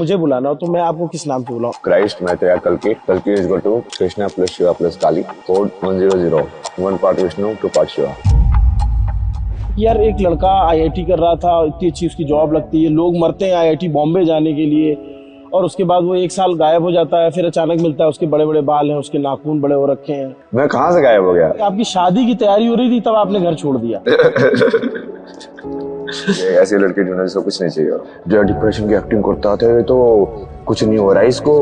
मुझे बुलाना हो तो मैं आपको किस नाम से बुलाऊं? क्राइस्ट मैं तेरा कल्कि is equal to Krishna plus Shiva plus Kali code 100 1 part Vishnu 2 part Shiva. यार एक लड़का आईआईटी कर रहा था, इतनी अच्छी उसकी जॉब लगती है, लोग मरते हैं आईआईटी बॉम्बे जाने के लिए, और उसके बाद वो एक साल गायब हो जाता है, फिर अचानक मिलता है उसके बड़े बड़े बाल हैं, उसके नाखून बड़े हो रखे हैं। मैं कहाँ से गायब हो गया? आपकी शादी की तैयारी हो रही थी तब आपने घर छोड़ दिया। ऐसी लड़की ढूंढने से कुछ नहीं चाहिए। जो डिप्रेशन की एक्टिंग करता था तो कुछ नहीं हो रहा है इसको,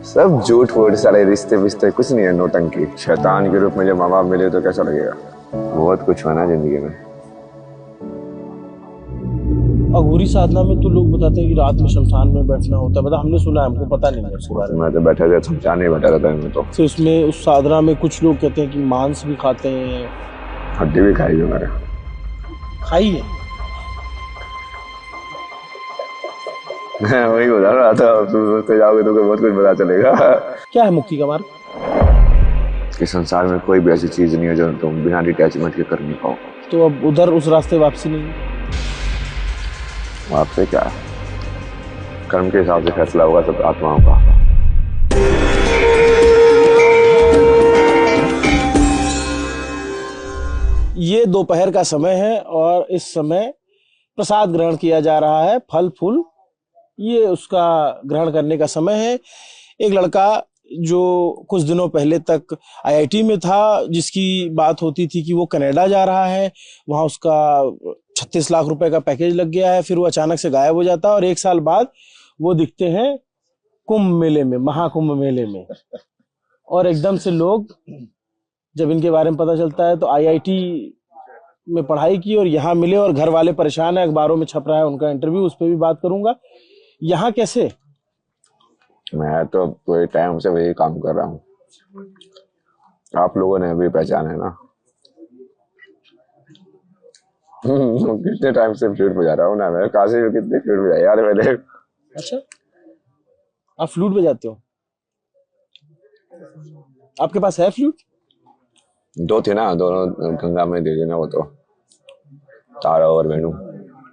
सब झूठ फूट सारे रिश्ते विश्ते कुछ नहीं है, नोटंकी। शैतान के रूप में जब माँ बाप मिले तो कैसा लगेगा? बहुत कुछ हुआ ना जिंदगी में। अघोरी साधना में तो लोग बताते हैं कि रात में शमशान में बैठना होता है, मतलब हमने सुना है, हमको पता नहीं है उसके बारे में। मैं तो बैठा था शमशान नहीं बैठा रहता मैं तो। फिर उसमें उस साधना में कुछ लोग कहते हैं कि मांस भी खाते हैं। हड्डी भी खाई है मैंने। खाई है? वही बता रहा था, तो जाओगे तो बहुत कुछ पता चलेगा। क्या है मुक्ति का मार्ग? कि संसार में कोई भी ऐसी चीज नहीं है जो तुम बिना डिटैचमेंट के कर नहीं पाओ। तो अब उधर उस रास्ते वापसी नहीं है? आपसे क्या, कर्म के हिसाब से फैसला होगा सब आत्माओं का। ये दोपहर का समय है और इस समय प्रसाद ग्रहण किया जा रहा है, फल फूल, ये उसका ग्रहण करने का समय है। एक लड़का जो कुछ दिनों पहले तक आईआईटी में था, जिसकी बात होती थी कि वो कनाडा जा रहा है, वहां उसका 36 लाख रुपए का पैकेज लग गया है, फिर वो अचानक से गायब हो जाता है और एक साल बाद वो दिखते हैं कुंभ मेले में, महाकुंभ मेले में। और एकदम से लोग, जब इनके बारे में पता चलता है तो आईआईटी में पढ़ाई की और यहाँ मिले और घर वाले परेशान है, अखबारों में छप रहा है उनका इंटरव्यू, उस पर भी बात करूंगा। यहाँ कैसे? मैं तो पूरे टाइम से वही काम कर रहा हूँ, आप लोगों ने भी पहचाना है ना। कितने टाइम से फ्लूट बजा रहा हूँ ना मैं, काशी में कितने फ्लूट बजाए यार मैंने। अच्छा, आप फ्लूट बजाते हो? आपके पास है फ्लूट? दो थे ना, दोनों गंगा में दे देना वो तो, तारा और वेणु।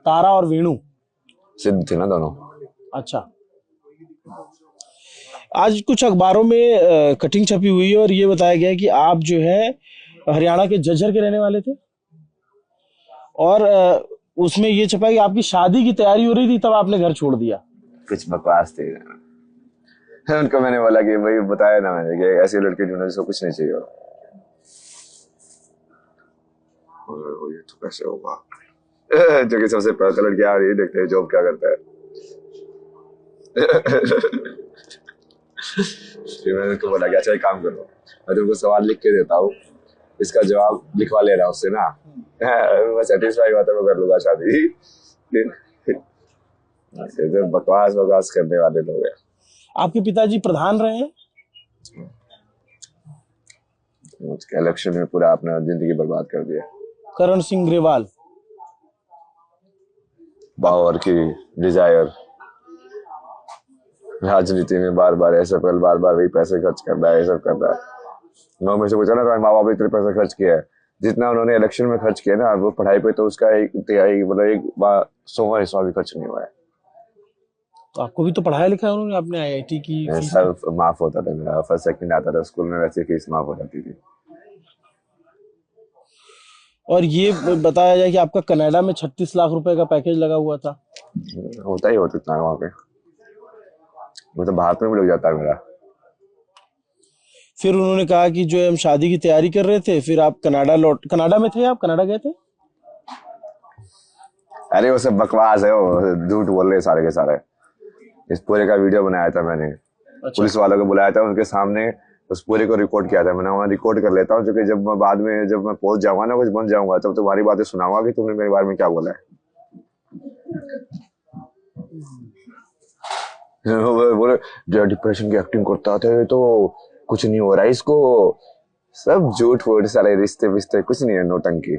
तारा और वीणु? सिद्ध थे ना दोनों। अच्छा। आज कुछ अखबारों में कटिंग छपी हुई है और ये बताया गया है कि आप जो है हरियाणा के झज्जर के रहने वाले थे, और उसमें ये छपा है कि आपकी शादी की तैयारी हो रही थी तब आपने घर छोड़ दिया। कुछ बकवास थे। उनको मैंने बोला कि भाई बताया ना मैंने कि ऐसी लड़की ढूंढने से कुछ नहीं चाहिए। और ये तो कैसे होगा? जो कि सबसे पहले लड़की आ रही है, देखते हैं जॉब क्या करता है। फिर मैंने उनको बोला कि अच्छा एक काम करो, मैं तुमको सवाल लिख के देता हूँ, इसका जवाब लिखवा ले रहा उससे ना, मैं सेटिस्फाई हुआ तो मैं कर लूंगा शादी। ऐसे तो बकवास बकवास करने वाले लोग हैं। आपके पिताजी प्रधान रहे हैं? उसके इलेक्शन में पूरा अपना जिंदगी बर्बाद कर दिया। करण सिंह ग्रेवाल। पावर की डिजायर, राजनीति में बार बार ऐसा पल, बार बार वही पैसे खर्च करना है, ये सब करना है। मैं में से पूछा ना, माँ बाप ने इतने पैसे खर्च किया है, जितना उन्होंने इलेक्शन में खर्च किया ना, वो पढ़ाई पे तो उसका एक तिहाई, मतलब एक 100वां हिस्सा भी खर्च नहीं हुआ है। तो आपको भी तो पढ़ाया लिखा उन्होंने, आपने आईआईटी की फीस। सब माफ होता था मेरा, फर्स्ट सेकंड आता था स्कूल में, वैसे फीस माफ हो जाती थी। और ये बताया जाए कि आपका कनाडा में 36 लाख रुपए का पैकेज लगा हुआ था। होता ही होता इतना वहां पे, मतलब भारत में भी लग जाता है मेरा। फिर उन्होंने कहा कि जो हम शादी की तैयारी कर रहे थे, फिर आप कनाडा में थे, आप कनाडा गए थे? अरे वो सब बकवास है, वो झूठ बोल रहे सारे के सारे। इस पूरे का वीडियो बनाया था मैंने। अच्छा। पुलिस वालों को बुलाया था, उनके सामने उस पूरे को रिकॉर्ड किया था मैंने। वहाँ रिकॉर्ड कर लेता हूँ, क्योंकि जब मैं बाद में जब मैं पहुंच जाऊंगा ना, कुछ बन जाऊंगा, तब तुम्हारी बातें सुनाऊंगा कि तुमने मेरे बारे में क्या बोला है। बोले जो डिप्रेशन की एक्टिंग करता था तो कुछ नहीं हो रहा है इसको, सब झूठ फूट सारे रिश्ते विश्ते कुछ नहीं है, नोटंकी।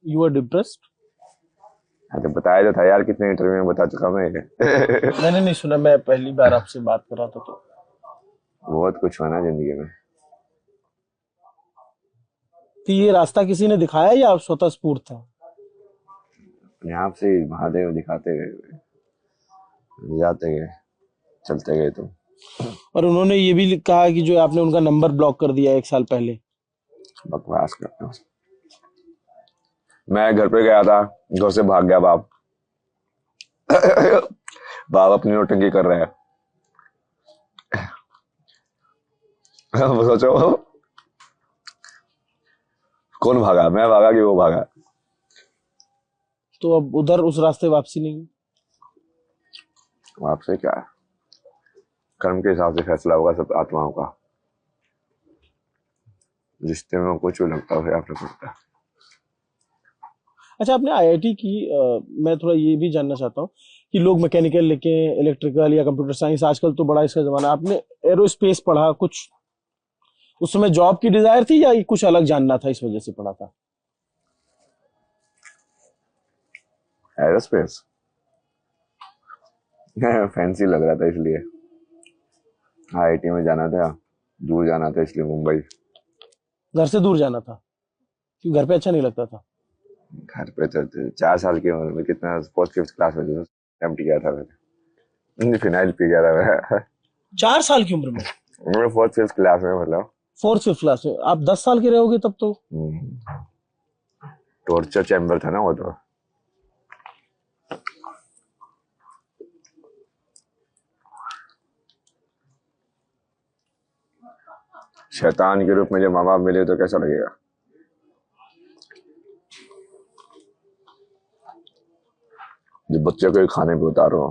You are depressed? तो बताया तो था यार, कितने इंटरव्यू में बता चुका मैं। मैंने नहीं सुना, मैं पहली बार आपसे बात कर रहा था। तो बहुत कुछ हुआ ना जिंदगी में। तो ये रास्ता किसी ने दिखाया या आप स्वतः स्फूर्त था? अपने आप से महादेव दिखाते हुए। जाते गए, चलते गए तुम। और उन्होंने ये भी कहा कि जो आपने उनका नंबर ब्लॉक कर दिया 1 साल पहले। बकवास करते हो। मैं घर पे गया था, घर से भाग गया बाप। बाप अपनी नोटंकी कर रहे हैं। वो सोचो, कौन भागा, मैं भागा कि वो भागा? तो अब उधर उस रास्ते वापसी नहीं है। आपसे क्या है, कर्म के हिसाब से फैसला होगा सब आत्माओं का। रिश्ते में कुछ भी लगता है आपने पड़ता है। अच्छा, आपने आईआईटी की, मैं थोड़ा ये भी जानना चाहता हूँ कि लोग मैकेनिकल लेके इलेक्ट्रिकल या कंप्यूटर साइंस, आजकल तो बड़ा इसका जमाना, आपने एरोस्पेस पढ़ा कुछ, उस समय जॉब की डिजायर थी या कुछ अलग जानना था इस वजह से पढ़ा था? एरोस्पेस फैंसी लग रहा था इसलिए। आईआईटी में जाना था, दूर जाना था इसलिए मुंबई। घर से दूर जाना था क्योंकि घर पे अच्छा नहीं लगता था? घर पे तो 4 साल की उम्र में, कितना, 4th 5th क्लास में जो एम्प्टी किया था मैंने, फिनाइल पी गया था मैं। 4 साल की उम्र में? मैं 4th 5th क्लास में, मतलब 4th 5th क्लास में आप 10 साल के रहोगे तब तो। टॉर्चर चैम्बर था ना वो तो। शैतान के रूप में जब माँ बाप मिले तो कैसा लगेगा? जब बच्चे को ही खाने पे उतारो।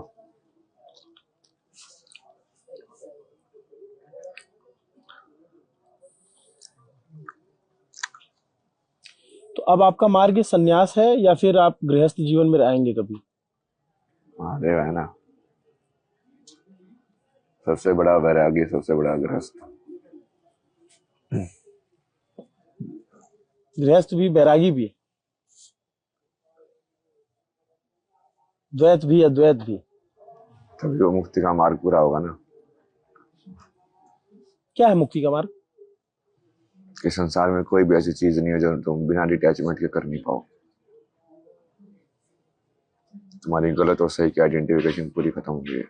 तो अब आपका मार्ग संन्यास है या फिर आप गृहस्थ जीवन में रहेंगे कभी? महादेव है ना, सबसे बड़ा वैरागी, सबसे बड़ा गृहस्थ। गृहस्थ भी बैरागी भी, द्वैत भी अद्वैत भी। तभी वो मुक्ति का मार्ग पूरा होगा ना। क्या है मुक्ति का मार्ग? कि संसार में कोई भी ऐसी चीज नहीं है जो तुम बिना डिटैचमेंट के कर नहीं पाओ। तुम्हारी गलत और सही की आइडेंटिफिकेशन पूरी खत्म हो गई है।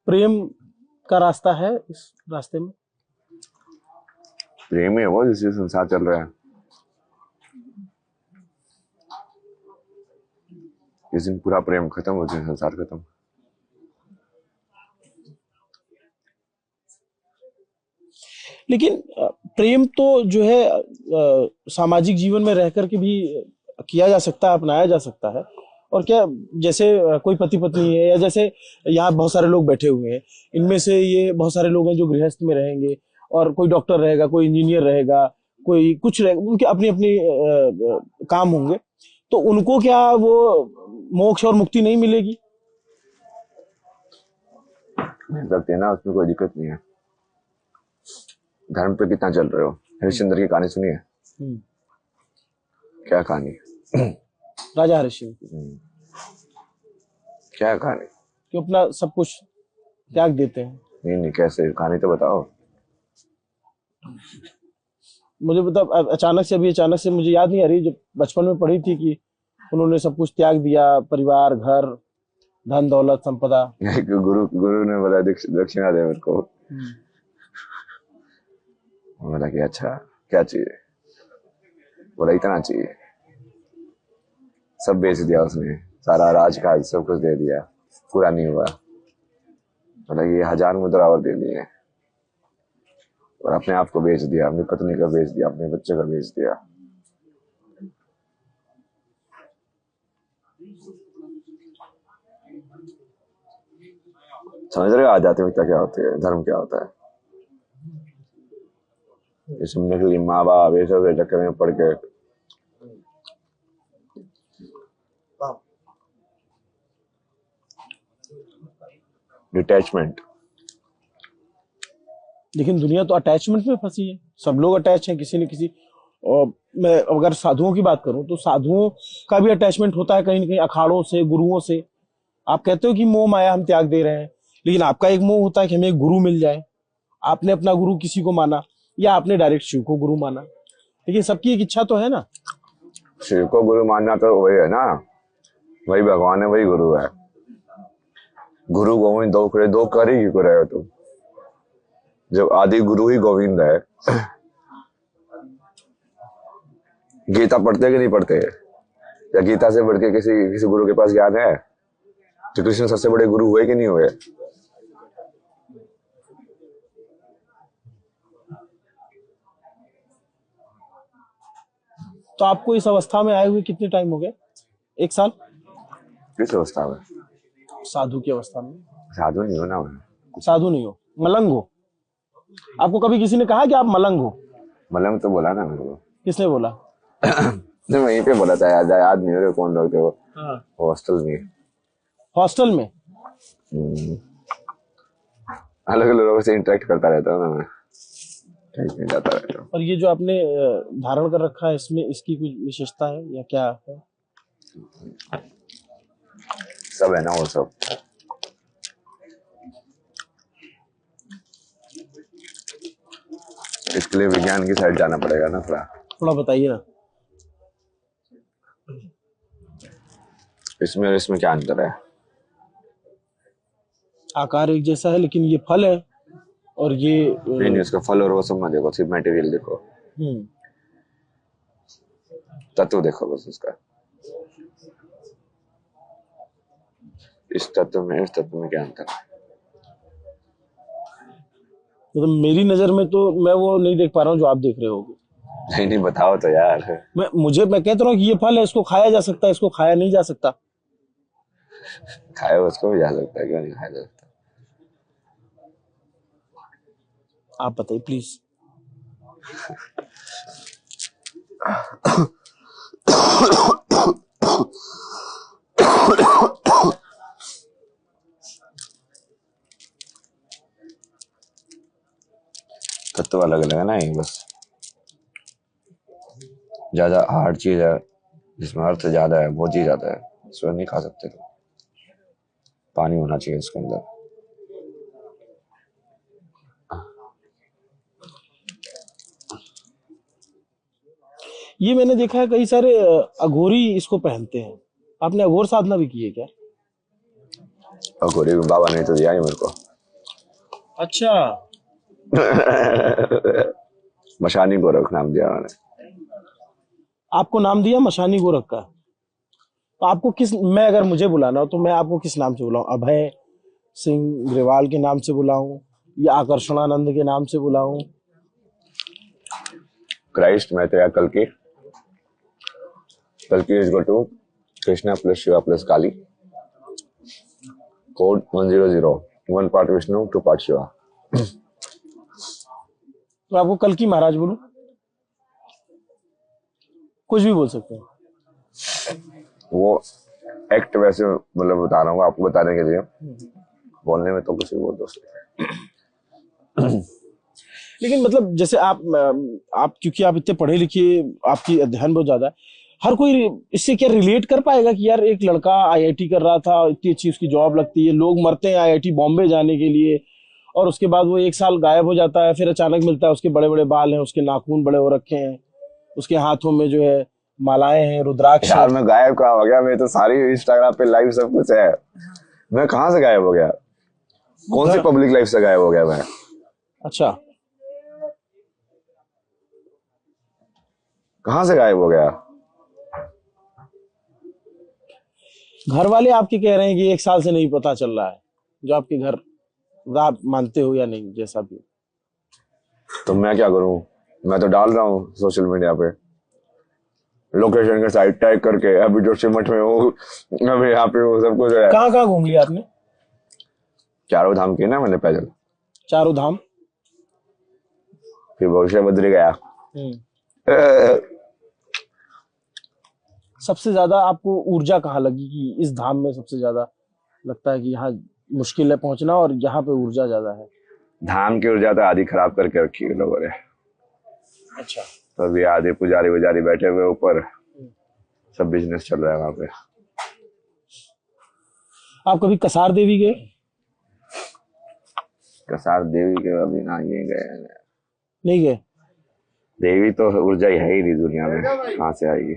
प्रेम का रास्ता है इस रास्ते में? प्रेम ही है वो जिससे संसार चल रहा है। जिस दिन पूरा प्रेम खत्म हो जाए, संसार खत्म। लेकिन प्रेम तो जो है सामाजिक जीवन में रह करके भी किया जा सकता है, अपनाया जा सकता है। और क्या, जैसे कोई पति पत्नी है, या जैसे यहाँ बहुत सारे लोग बैठे हुए हैं, इनमें से ये बहुत सारे लोग हैं जो गृहस्थ में रहेंगे, और कोई डॉक्टर रहेगा, कोई इंजीनियर रहेगा, कोई कुछ रहेगा, उनके अपनी अपनी काम होंगे। तो उनको क्या वो मोक्ष और मुक्ति नहीं मिलेगी? मिल सकती है ना, उसमें कोई दिक्कत नहीं है। धर्म पे कितना चल रहे हो? हरिश्चंद्र की कहानी सुनी है? क्या कहानी? राजा हरिश्चंद्र। क्या कहानी? कि अपना सब कुछ त्याग देते हैं। नहीं नहीं, कैसे? कहानी तो बताओ। मुझे मतलब अचानक से मुझे याद नहीं आ रही, जब बचपन में पढ़ी थी कि उन्होंने सब कुछ त्याग दिया, परिवार, घर, धन दौलत, संपदा। गुरु गुरु ने बोला दक्षिणा दे मेरे को। बोला कि अच्छा क्या चाहिए? बोला इतना चाहिए। सब बेच दिया उसने, सारा राजकाज सब कुछ दे दिया, पूरा नहीं हुआ। बोला ये 1000 मुद्रा और दे दिए, और अपने आप को बेच दिया, अपनी पत्नी का बेच दिया, अपने बच्चे का बेच दिया। समझ रहे हो आध्यात्मिकता क्या होती है, धर्म क्या होता है? इसमें के लिए माँ बाप ये सब चक्कर में पड़ के डिटैचमेंट। लेकिन दुनिया तो अटैचमेंट में फंसी है, सब लोग अटैच हैं किसी न किसी। और मैं अगर साधुओं की बात करूं तो साधुओं का भी अटैचमेंट होता है कहीं ना कहीं, अखाड़ों से, गुरुओं से। आप कहते हो कि मोह माया हम त्याग दे रहे हैं, लेकिन आपका एक मोह होता है कि हमें एक गुरु मिल जाए। आपने अपना गुरु किसी को माना, या आपने डायरेक्ट शिव को गुरु माना, लेकिन सबकी एक इच्छा तो है ना। शिव को गुरु मानना तो वही है ना, वही भगवान है, वही गुरु है। गुरु गोविंद दो करे, दो कर ही क्यों रहे हो तुम, जब आदि गुरु ही गोविंद है। गीता पढ़ते कि नहीं पढ़ते, या गीता से बढ़ के किसी किसी गुरु के पास ज्ञान है? तो कृष्ण सबसे बड़े गुरु हुए कि नहीं हुए? तो आपको इस अवस्था में आए हुए कितने टाइम हो गए? 1 साल? किस अवस्था में? साधु की अवस्था में? साधु नहीं हो ना मैं। साधु नहीं हो, मलंग हो। आपको कभी किसी ने कहा कि आप मलंग हो? मलंग तो बोला ना मेरे को। किसने बोला? नहीं, वहीं पे बोला था, याद नहीं हो रहा कौन लोग थे वो। हाँ। हॉस्टल में। हॉस्टल में? अलग अलग लोगों से इंटरेक्ट करता रहता हूँ ना मैं, कहीं कहीं जाता रहता हूँ। और ये जो आपने धारण कर रखा है, इसमें इसकी कुछ विशेषता है या क्या है? सब है ना वो सब। इसके लिए विज्ञान की साइड जाना पड़ेगा ना थोड़ा। थोड़ा बताइए ना। इसमें और इसमें क्या अंतर है? आकार एक जैसा है, लेकिन ये फल है और ये नहीं, उसका फल और वो सब मत देखो, सिर्फ मटेरियल देखो, तत्व देखो बस उसका। इस तत्व में उस तत्व में क्या अंतर है? मतलब मेरी नजर में तो मैं वो नहीं देख पा रहा हूँ जो आप देख रहे होगे। नहीं बताओ तो यार। मैं कहता रहा हूँ कि ये फल है, इसको खाया जा सकता है, इसको खाया नहीं जा सकता। खाए उसको भी जा सकता है, क्यों नहीं खाया जा सकता? आप बताइए प्लीज। तत्व अलग अलग है ना, ये बस ज्यादा हार्ड चीज है जिसमें अर्थ ज्यादा है, वो चीज ज्यादा है, इसको नहीं खा सकते तुम। पानी होना चाहिए इसके अंदर। ये मैंने देखा है कई सारे अघोरी इसको पहनते हैं। आपने अघोर साधना भी की है क्या? और गोरी बाबा ने तो दिया ही मेरे को। अच्छा। मशानी गोरख नाम दिया मैंने। आपको नाम दिया मशानी गोरख का? तो आपको किस, मैं अगर मुझे बुलाना हो तो मैं आपको किस नाम से बुलाऊं? अभय सिंह ग्रेवाल के नाम से बुलाऊं या आकर्षणानंद के नाम से बुलाऊं? क्राइस्ट मैं तेरा कल्कि is equal to Krishna plus Shiva plus Kali, code 100, 1 part Vishnu 2 part Shiva. तो आपको कल्कि महाराज बोलूं? कुछ भी बोल सकते हैं। वो एक्ट वैसे मतलब बता रहा हूँ आपको बताने के लिए, बोलने में तो कुछ भी बोल दो। लेकिन मतलब जैसे आप क्योंकि आप इतने पढ़े लिखे, आपकी अध्ययन बहुत ज्यादा है, हर कोई इससे क्या रिलेट कर पाएगा कि यार एक लड़का आईआईटी कर रहा था, इतनी अच्छी उसकी जॉब लगती है, लोग मरते हैं आईआईटी बॉम्बे जाने के लिए, और उसके बाद वो 1 साल गायब हो जाता है, फिर अचानक मिलता है उसके बड़े बड़े बाल हैं, उसके नाखून बड़े हो रखे हैं, उसके हाथों में जो है मालाएं हैं, रुद्राक्ष यार है। मैं गायब कहाँ हो गया? मैं तो सारी इंस्टाग्राम पे लाइव सब कुछ है। मैं कहाँ से गायब हो गया? कौन सी पब्लिक लाइफ से गायब हो गया मैं? अच्छा, कहाँ से गायब हो गया? घर वाले आपके कह रहे हैं कि 1 साल से नहीं पता चल रहा है, जो आपके घर, आप मानते हो या नहीं, जैसा भी। तो मैं क्या करूं? मैं तो डाल रहा हूँ सोशल मीडिया पे लोकेशन के साइड टैग करके, अभी जोशीमठ में हूँ, अभी यहाँ पे हूँ, सब कुछ है। कहाँ कहाँ घूम लिया आपने? चारों धाम की ना मैंने पैदल। चारों धाम? फिर भविष्य बद्री गया। सबसे ज्यादा आपको ऊर्जा कहाँ लगी कि इस धाम में सबसे ज्यादा लगता है कि यहाँ मुश्किल है पहुंचना और यहाँ पे ऊर्जा ज्यादा है? धाम की ऊर्जा तो आधी खराब करके रखी है लोगों ने। अच्छा। तो अभी आधे पुजारी वुजारी बैठे हुए ऊपर, सब बिजनेस चल रहा है वहां पे। आप कभी कसार देवी गए? कसार देवी के अभी ना ये गए। नहीं गए? देवी तो ऊर्जा ही है ही नहीं दुनिया में, कहाँ से आएगी?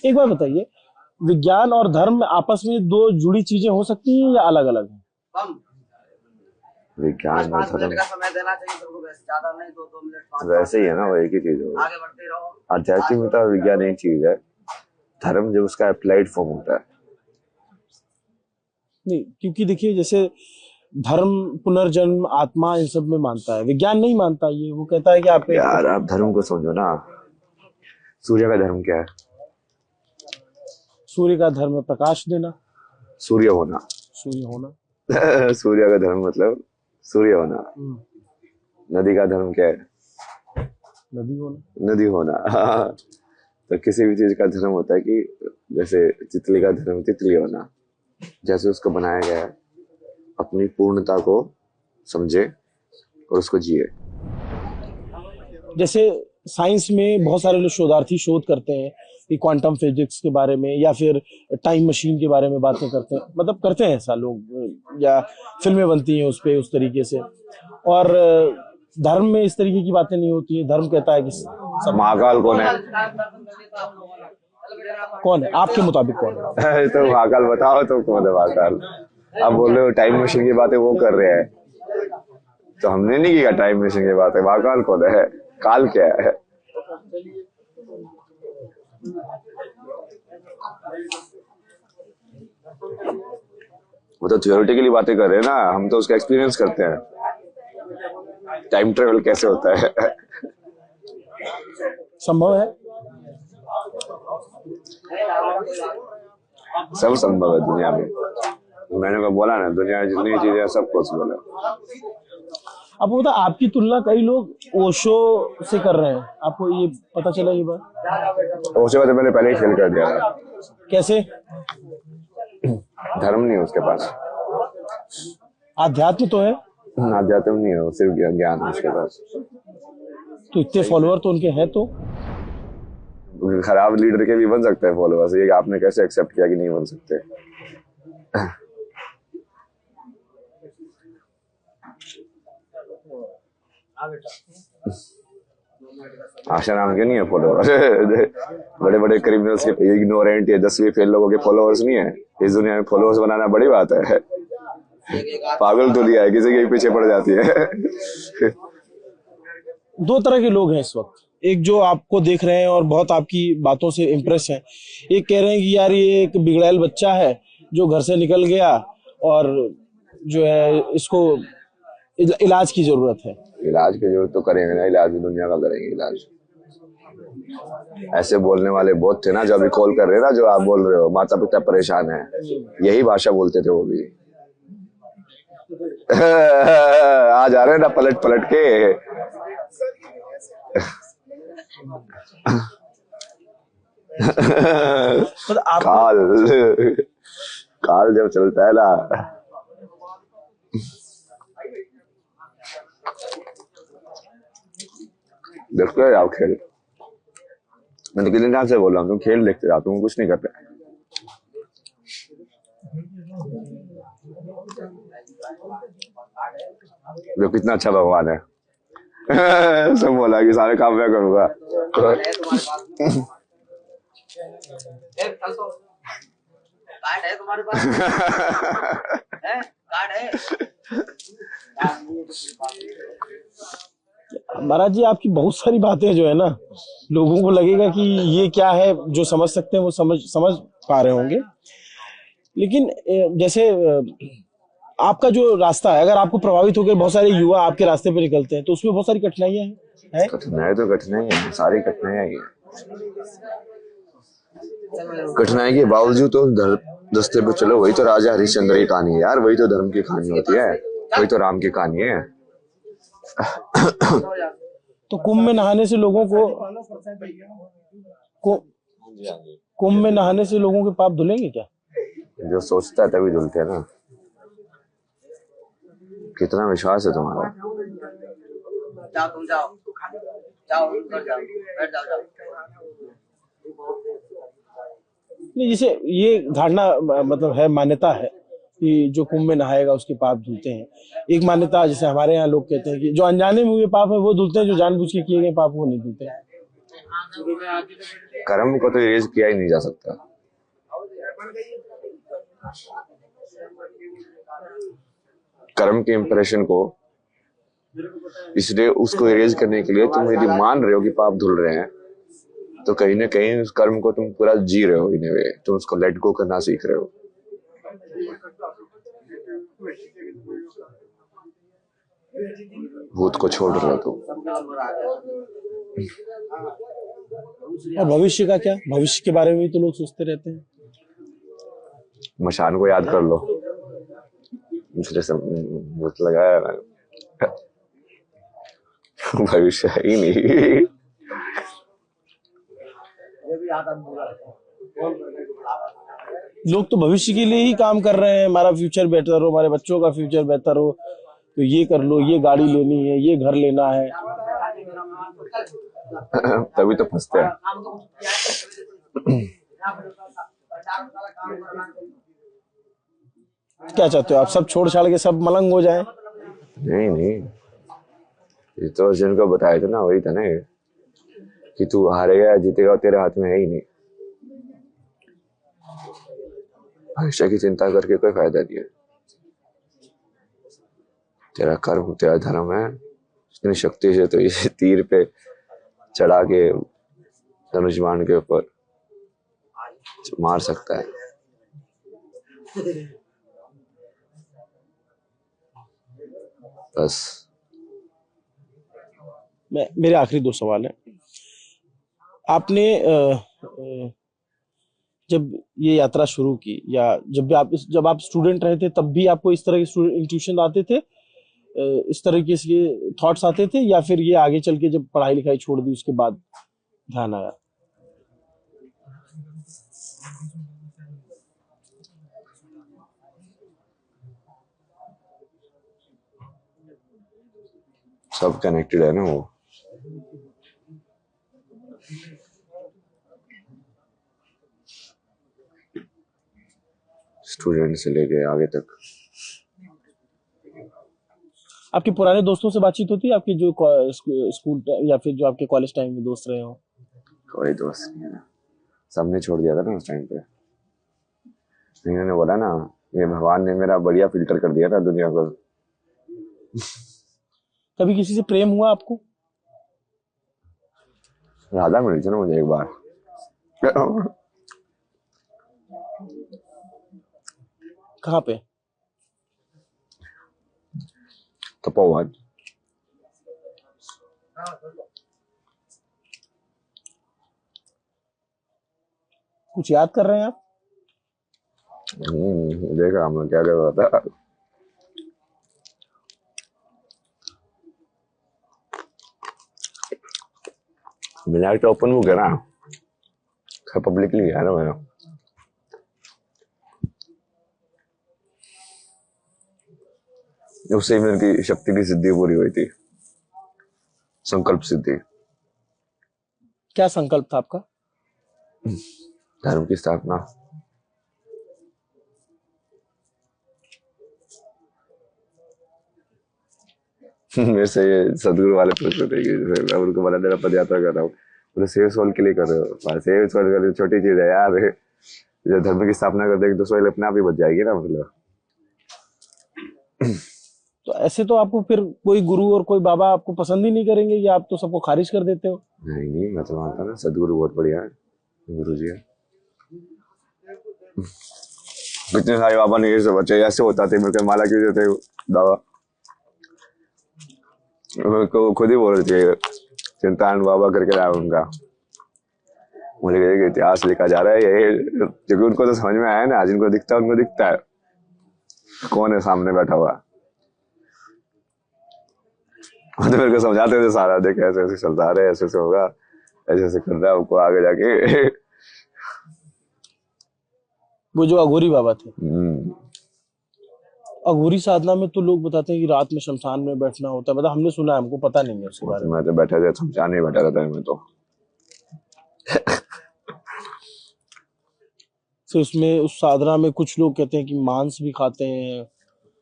एक बार बताइए, विज्ञान और धर्म आपस में दो जुड़ी चीजें हो सकती हैं या अलग अलग हैं? विज्ञान और धर्म का समय देना चाहिए तुमको, बस ज्यादा नहीं, 2 मिनट वैसे ही है ना, वो एक ही चीज हो। आगे बढ़ते रहो। आध्यात्मिकता और विज्ञान एक चीज है, धर्म जो उसका अप्लाइड फॉर्म होता है। नहीं, क्योंकि देखिए जैसे धर्म पुनर्जन्म आत्मा इन सब में मानता है, विज्ञान नहीं मानता। ये वो कहता है कि आप यार आप धर्म को समझो ना। सूर्य का धर्म क्या है? सूर्य का धर्म है प्रकाश देना, सूर्य होना। सूर्य होना। सूर्य का धर्म मतलब सूर्य होना। नदी का धर्म क्या है? नदी होना। नदी होना। तो किसी भी चीज का धर्म होता है कि जैसे तितली का धर्म तितली होना, जैसे उसको बनाया गया है, अपनी पूर्णता को समझे और उसको जिए। जैसे साइंस में बहुत सारे लोग शोधार्थी शोध करते हैं कि क्वांटम फिजिक्स के बारे में या फिर टाइम मशीन के बारे में बातें करते हैं, मतलब करते हैं ऐसा लोग, या फिल्में बनती हैं उस पे उस तरीके से। और धर्म में इस तरीके की बातें नहीं होती है। धर्म कहता है कि सब। महाकाल कौन है? कौन है आपके मुताबिक, कौन है? तो महाकाल बताओ तो कौन है महाकाल? आप बोल रहे हो टाइम मशीन की बातें वो कर रहे हैं, तो हमने नहीं किया टाइम मशीन की बातें। महाकाल कौन है? काल क्या है? वो तो थियोरेटिकली बातें कर रहे हैं ना, हम तो उसका एक्सपीरियंस करते हैं। टाइम ट्रेवल कैसे होता है? संभव है, सब संभव है दुनिया में। मैंने को बोला ना, दुनिया में जितनी चीजें सब पॉसिबल है। अब वो आपकी तुलना कई लोग ओशो से कर रहे हैं, आपको ये पता चला ये बात? ओशो का तो मैंने पहले ही फेल कर दिया था। कैसे? धर्म नहीं है उसके पास, आध्यात्म तो है। आध्यात्म नहीं है, सिर्फ ज्ञान है उसके पास। तो इतने फॉलोअर तो उनके हैं, तो खराब लीडर के भी बन सकते हैं फॉलोअर्स। ये आपने कैसे एक्सेप्ट किया कि नहीं बन सकते? आशाराम के नहीं है फॉलोअर्स। बड़े बड़े क्रिमिनल्स के, इग्नोरेंट या 10वीं फेल लोगों के फॉलोअर्स नहीं है। इस दुनिया में फॉलोअर्स बनाना बड़ी बात है। पागल तो लिया है, किसी के पीछे पड़ जाती है। दो तरह के लोग हैं इस वक्त। एक जो आपको देख रहे हैं और बहुत आपकी बातों से इम्प्रेस हैं। एक कह रहे हैं कि यार ये एक बिगड़ैल बच्चा है जो घर से निकल गया और जो है इसको इलाज की जरूरत है। इलाज की जरूरत तो करेंगे ना, इलाज दुनिया का करेंगे इलाज। ऐसे बोलने वाले बहुत थे ना जो अभी कॉल कर रहे हैं ना, जो आप बोल रहे हो माता पिता परेशान है, यही भाषा बोलते थे वो भी। आ जा रहे हैं ना पलट पलट के। काल जब चलता है ना, देखते हैं आप खेल। मैं तो कितने टाइम से बोल रहा हूँ तुम खेल देखते जाओ, तुम कुछ नहीं करते। जो कितना अच्छा भगवान है। सब बोला कि सारे काम मैं करूंगा। कार्ड है तुम्हारे पास? है? कार्ड है? महाराज जी, आपकी बहुत सारी बातें जो है ना, लोगों को लगेगा कि ये क्या है, जो समझ सकते हैं वो समझ पा रहे होंगे। लेकिन जैसे आपका जो रास्ता है, अगर आपको प्रभावित होकर बहुत सारे युवा आपके रास्ते पे निकलते हैं तो उसमें बहुत सारी कठिनाइयां हैं। कठिनाई तो कठिनाई है, सारी कठिनाइयां ही है। कठिनाई के बावजूद तो रास्ते पे चलो, वही तो राजा हरिश्चंद्र की कहानी है यार, वही तो धर्म की कहानी होती है, वही तो राम की कहानी है। तो कुंभ में नहाने से लोगों को कुंभ में नहाने से लोगों के पाप धुलेंगे क्या? जो सोचता है तभी धुलते हैं ना। कितना विश्वास है तुम्हारा? जाओ तुम जाओ, जाओ बैठ जाओ। नहीं, जैसे ये धारणा मतलब है, मान्यता है कि जो कुंभ में नहाएगा उसके पाप धुलते हैं। एक मान्यता जैसे हमारे यहाँ लोग कहते हैं कि जो अनजाने में हुए पाप है वो धुलते हैं, जो जानबूझ के किए गए पाप वो नहीं धुलते हैं। कर्म को तो इरेज किया ही नहीं जा सकता। कर्म के इंप्रेशन को, इसलिए उसको इरेज करने के लिए तुम यदि मान रहे हो कि पाप धुल रहे हैं, तो कहीं ना कहीं उस कर्म को तुम पूरा जी रहे हो, इन वे तुम उसको लेट गो करना सीख रहे हो। भूत को छोड़ रहे हो तुम। और भविष्य का क्या? भविष्य के बारे में भी तो लोग सोचते रहते हैं। मशान को याद कर लो, दूसरे से भूत लगाया ना, भविष्य है ही नहीं। लोग तो भविष्य के लिए ही काम कर रहे हैं, हमारा फ्यूचर बेहतर हो, हमारे बच्चों का फ्यूचर बेहतर हो, तो ये कर लो, ये गाड़ी लेनी है, ये घर लेना है। तभी तो फंसते हैं। क्या चाहते हो आप, सब छोड़ छाड़ के सब मलंग हो जाएं? नहीं नहीं, ये तो जिनको बताया था ना, वही था ना कि तू हारेगा जीतेगा तेरे हाथ में है ही नहीं। भविष्य की चिंता करके कोई फायदा नहीं है। तेरा कर्म तेरा धर्म है, इतनी शक्ति से तो इसे तीर पे चढ़ा के धनुष बाण के ऊपर मार सकता है। बस मेरे आखिरी 2 सवाल है। आपने जब ये यात्रा शुरू की, या जब आप स्टूडेंट रहे थे, तब भी आपको इस तरह के इंट्यूशन आते थे, इस तरीके से थॉट्स आते थे, या फिर ये आगे चल के जब पढ़ाई लिखाई छोड़ दी उसके बाद ध्यान आया? सब कनेक्टेड है ना वो। स्टूडेंट से लेके आगे तक। आपके पुराने दोस्तों से बातचीत होती है, आपके जो स्कूल या फिर जो आपके कॉलेज टाइम में दोस्त रहे हो? कोई दोस्त नहीं है, सबने छोड़ दिया था ना उस टाइम पे। इन्होंने बोला ना, ये भगवान ने मेरा बढ़िया फिल्टर कर दिया था दुनिया को। कभी किसी से प्रेम हुआ आपको? राधा मिली थी ना मुझे एक बार। कहाँ पे? तपोवन। कुछ याद कर रहे हैं आप? देखा मैं क्या कर रहा था। मेरा तो ओपन बुक है ना, पब्लिकली है ना मेरा। उससे मेरी शक्ति की सिद्धि पूरी हुई थी, संकल्प सिद्धि। क्या संकल्प था आपका? धर्म की स्थापना। मेरे से ये सदगुरु वाले पूछते थे कि मैं उनको बोला मेरा पद यात्रा कर रहा हूँ, बोले सेव सोल के लिए कर रहे हो। सेव सोल कर छोटी चीज है यार, जब धर्म की स्थापना कर देगी तो सोल अपने आप ही बच जाएगी ना। मतलब तो ऐसे तो आपको फिर कोई गुरु और कोई बाबा आपको पसंद ही नहीं करेंगे, या आप तो सबको खारिज कर देते हो? नहीं नहीं, मैं तो मानता ना सदगुरु बहुत बढ़िया है, गुरु जी है। कितने सारे बाबा ने ये सब बच्चे ऐसे होता थे, मेरे को माला क्यों देते दावा। मेरे को खुद ही बोल रहे थे चिंतान बाबा करके रहा उनका। मुझे कहे इतिहास लिखा जा रहा है ये, क्योंकि उनको तो समझ में आया ना, जिनको दिखता है उनको दिखता है कौन है सामने बैठा हुआ। तो मेरे को समझाते थे सारा, देख ऐसे ऐसे चलता रहे, ऐसे ऐसे होगा, ऐसे ऐसे कर रहा है आपको आगे जाके। वो जो अघोरी बाबा थे। अघोरी साधना में तो लोग बताते हैं कि रात में शमशान में बैठना होता है, मतलब हमने सुना है, हमको पता नहीं है उसके बारे में। मैं तो बैठा था शमशान में बैठा रहता है मैं तो। तो उसमें उस साधना में कुछ लोग कहते हैं कि मांस भी खाते हैं।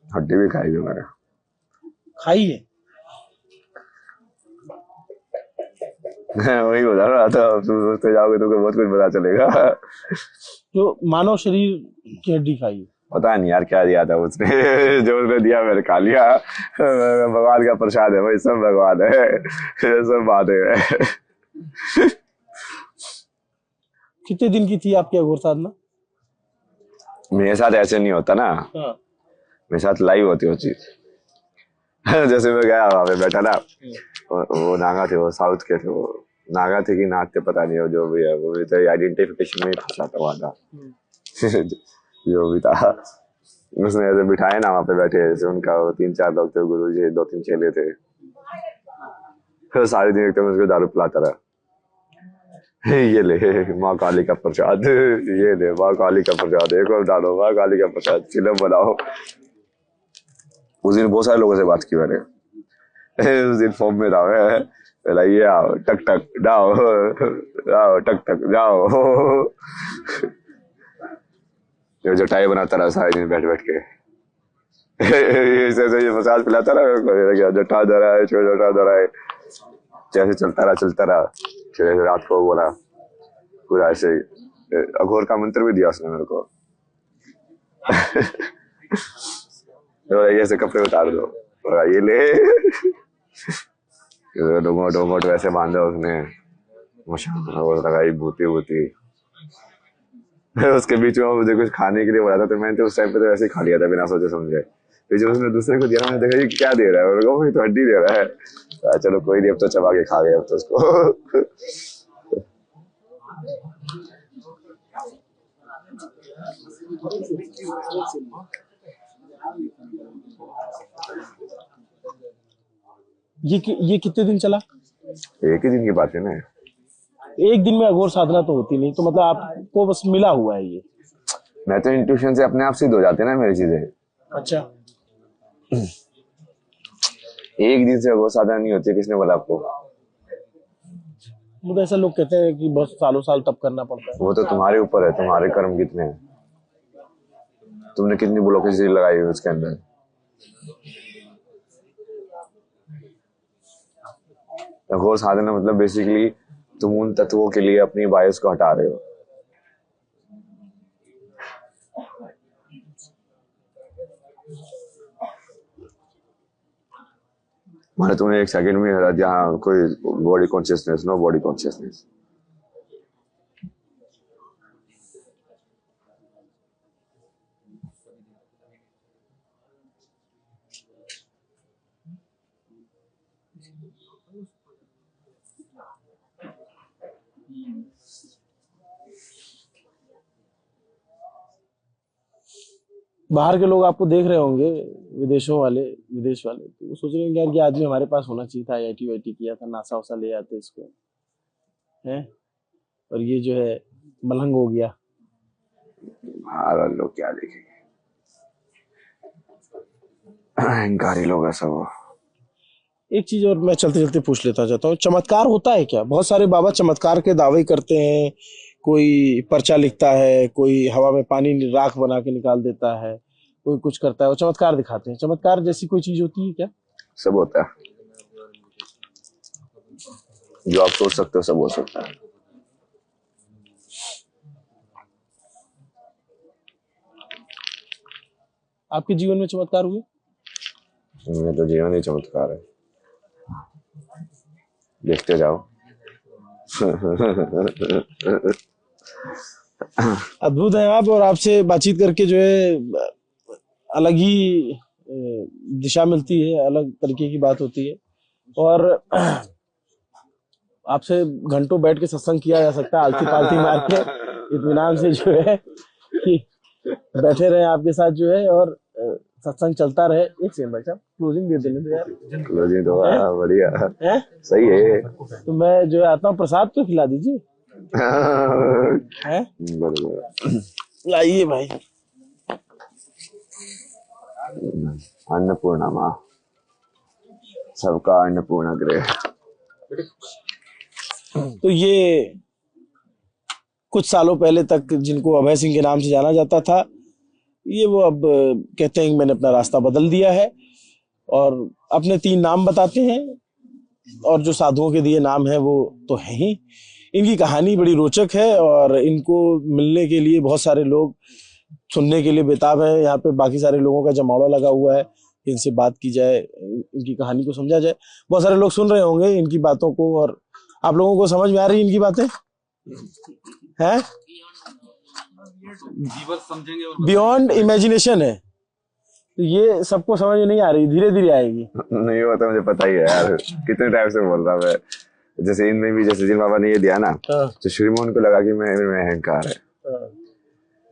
हड्डी भी खाई है मैंने। खाई है? वही बता रहा था, तुम सोचते जाओगे तो बहुत कुछ पता चलेगा। जो मानव शरीर की हड्डी खाई। पता नहीं यार क्या दिया था उसने। जो उसने दिया मैंने खा लिया। भगवान का प्रसाद है भाई, सब भगवान है, सब बात है। कितने दिन की थी आपकी अघोर साधना? मेरे साथ ऐसे नहीं होता ना, हाँ। मेरे साथ लाइव होती वो चीज। जैसे मैं गया वहां पे बैठा ना, वो नागा थे, वो साउथ के थे, वो नागा थे कि नाथ थे पता नहीं, वो जो भी है वो भी तो आइडेंटिफिकेशन में फंसा था वहां था। जो भी था उसने ऐसे बिठाए ना वहां पे बैठे, जैसे उनका 3-4 लोग थे, गुरु जी 2-3 चेले थे। फिर सारे दिन एकदम उसको दारू पिलाता रहा, ये ले माँ काली का प्रसाद, ये ले माँ काली का प्रसाद, एक और डालो माँ काली का प्रसाद, चिलम बनाओ। उस दिन बहुत सारे लोगों से बात की मैंने। उस दिन फॉर्म में था मैं, बोला ये आओ टक टक जाओ, आओ टक टक जाओ। ये जो टाई बनाता रहा सारे दिन बैठ बैठ के, ऐसे ये मसाज पिलाता रहा, जटा धरा है, छोटा धरा है, जैसे चलता रहा। फिर रात को बोला पूरा ऐसे अघोर का मंत्र भी दिया उसने मेरे को। तो ऐसे कपड़े उतार दो, ये ले डोंगोट वैसे बांधा उसने, लगाई भूती। उसके बीच में मुझे कुछ खाने के लिए बोला था, तो मैंने तो उस टाइम पे तो ऐसे ही खा लिया था बिना सोचे समझे। फिर जब उसने दूसरे को दिया, मैंने देखा ये क्या दे रहा है, मेरे को तो हड्डी दे रहा है। चलो कोई नहीं, अब तो चबा के खा गया अब तो उसको। ये कितने दिन चला? एक ही दिन की बात है ना। एक दिन में अघोर साधना तो होती नहीं, तो मतलब आपको बस मिला हुआ है ये? मैं तो इंट्यूशन से अपने आप सिद्ध हो जाते ना मेरी चीजें। अच्छा। एक दिन से अघोर साधना नहीं होती, किसने बोला आपको? मुझे ऐसा लोग कहते हैं कि बहुत सालों साल तप करना पड़ता है। वो तो तुम्हारे ऊपर है, तुम्हारे कर्म कितने हैं, तुमने कितनी ब्लॉकेज लगाई हुई उसके अंदर। अघोर साधना मतलब बेसिकली तुम उन तत्वों के लिए अपनी बायस को हटा रहे हो। माने तुमने एक सेकंड में हरा जहाँ कोई body consciousness, no body consciousness. बाहर के लोग आपको देख रहे होंगे, विदेश वाले, तो वो सोच रहे होंगे यार ये आदमी हमारे पास होना चाहिए था, IIT वाईटी किया था, नासा वसा ले आते इसको, हैं? और ये जो है मलंग हो गया। बाहर लोग क्या देखेंगे, अहंकारी लोग ऐसा। वो एक चीज और मैं चलते चलते पूछ लेता चाहता हूँ, चमत्कार होता है क्या? बहुत सारे बाबा चमत्कार के दावे करते हैं, कोई पर्चा लिखता है, कोई हवा में पानी राख बना के निकाल देता है, कोई कुछ करता है, वो चमत्कार दिखाते हैं। चमत्कार जैसी कोई चीज होती है क्या? सब होता है, जो आप सोच सकते हो सब हो सकता है। आपके जीवन में चमत्कार हुए? मेरे तो जीवन ही चमत्कार है, देखते जाओ। अद्भुत है आप, और आपसे बातचीत करके जो है अलग ही दिशा मिलती है, अलग तरीके की बात होती है, और आपसे घंटों बैठ के सत्संग किया जा सकता है, आलती पालती मार के इत्मीनान से जो है कि बैठे रहे आपके साथ जो है, और सत्संग चलता रहे। एक सेकंड भाई साहब, क्लोजिंग दे देने दो यार। क्लोजिंग तो बढ़िया है, सही है। तो मैं जो आता हूँ, प्रसाद तो खिला दीजिए। लाइए भाई। अन्नपूर्णा माँ, सबका अन्नपूर्णा गृह। तो ये कुछ सालों पहले तक जिनको अभय सिंह के नाम से जाना जाता था, ये वो अब कहते हैं कि मैंने अपना रास्ता बदल दिया है, और अपने 3 नाम बताते हैं। और जो साधुओं के दिए नाम है वो तो है ही। इनकी कहानी बड़ी रोचक है और इनको मिलने के लिए बहुत सारे लोग सुनने के लिए बेताब है। यहाँ पे बाकी सारे लोगों का जमावड़ा लगा हुआ है, इनसे बात की जाए, इनकी कहानी को समझा जाए। बहुत सारे लोग सुन रहे होंगे इनकी बातों को, और आप लोगों को समझ में आ रही है इनकी बातें हैं? बियॉन्ड इमेजिनेशन है, तो ये सबको समझ में नहीं आ रही, धीरे धीरे आएगी। नहीं होता, मुझे पता ही है यार, कितने टाइम से बोल रहा मैं। जैसे इनमें भी, जैसे जिन बाबा ने ये दिया ना, तो शुरू में उनको लगा कि मैं अहंकार है,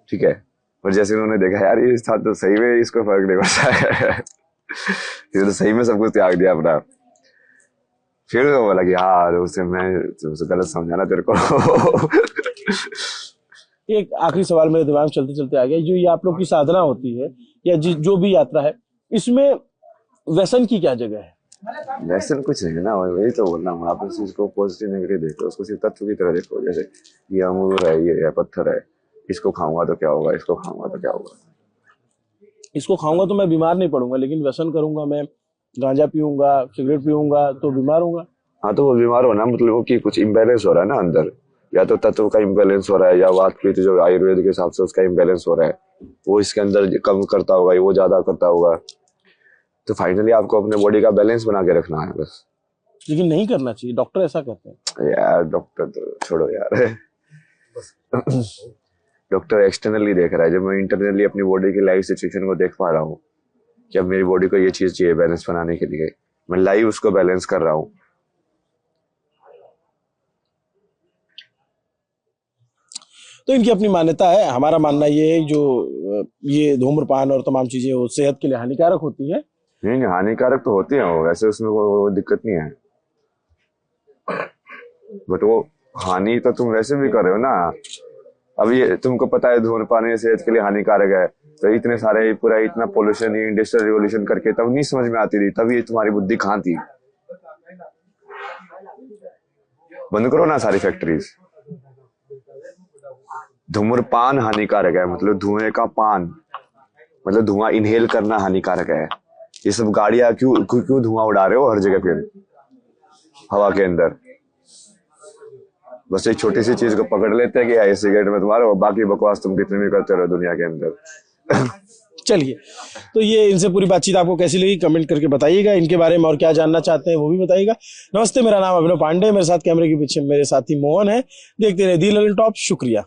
ठीक है, और जैसे उन्होंने देखा यार ये था तो सही में इसको फर्क नहीं पड़ता है, ये तो सही में सब कुछ त्याग दिया अपना। फिर वो बोला कि हाँ उसे मैं गलत समझा ना तेरे को। एक आखिरी सवाल मेरे दिमाग में चलते चलते आ गया, जो ये आप लोग की साधना होती है या जो भी यात्रा है, इसमें व्यसन की क्या जगह है? व्यसन कुछ नहीं है ना, वही तो बोलना हूँ। आप इस चीज को पॉजिटिव नेगेटिव देखो, उसको सिर्फ तत्व की तरह देखो। जैसे ये अमरूद है, ये पत्थर है, इसको खाऊंगा तो क्या होगा, इसको खाऊंगा तो क्या होगा। इसको खाऊंगा तो मैं बीमार नहीं पड़ूंगा, लेकिन व्यसन करूंगा, मैं गांजा पीऊंगा, सिगरेट पीऊंगा तो बीमार होगा। हाँ तो वो बीमार होना मतलब वो कि कुछ इम्बेलेंस हो रहा है ना अंदर, या तो तत्व का इम्बेलेंस हो रहा है, या वात पीत जो आयुर्वेद के हिसाब से उसका इम्बेलेंस हो रहा है, वो इसके अंदर कम करता होगा, वो ज्यादा करता होगा। तो फाइनली आपको अपने बॉडी का बैलेंस बना के रखना है बस। लेकिन नहीं करना चाहिए, डॉक्टर ऐसा कहते हैं। यार डॉक्टर तो छोड़ो यार। डॉक्टर एक्सटर्नली देख रहा है, जब मैं इंटरनली अपनी बॉडी की लाइफ सिचुएशन को देख पा रहा हूँ कि अब मेरी बॉडी को ये चीज चाहिए बैलेंस बनाने के लिए, मैं लाइव उसको बैलेंस कर रहा हूँ। तो इनकी अपनी मान्यता है। हमारा मानना ये है जो ये धूम्रपान और तमाम चीजें वो सेहत के लिए हानिकारक होती है। नहीं हानिकारक तो होती है वो, वैसे उसमें वो दिक्कत नहीं है, बट वो हानि तो तुम वैसे भी कर रहे हो ना। अब ये तुमको पता है धूम्रपान सेहत के लिए हानिकारक है, तो इतने सारे पूरा इतना पोल्यूशन, इंडस्ट्रियल रिवोल्यूशन करके तब नहीं समझ में आती थी, तब ये तुम्हारी बुद्धि कहाँ थी। बंद करो ना सारी फैक्ट्रीज। धूम्रपान हानिकारक है मतलब धुएं का पान, मतलब धुआं इनहेल करना हानिकारक है। ये सब गाड़ियां क्यों धुआं उड़ा रहे हो हर जगह पे हवा के अंदर। बस एक छोटी सी चीज को पकड़ लेते हैं कि यार सिगरेट में तुम्हारा, और बाकी बकवास तुम कितने भी करते रहो दुनिया के अंदर। चलिए, तो ये इनसे पूरी बातचीत आपको कैसी लगी कमेंट करके बताइएगा। इनके बारे में और क्या जानना चाहते हैं वो भी बताइएगा। नमस्ते, मेरा नाम अभिनव पांडे, मेरे साथ कैमरे के पीछे मेरे साथी मोहन है। देखते रहिए दी लर्निंग टॉप। शुक्रिया।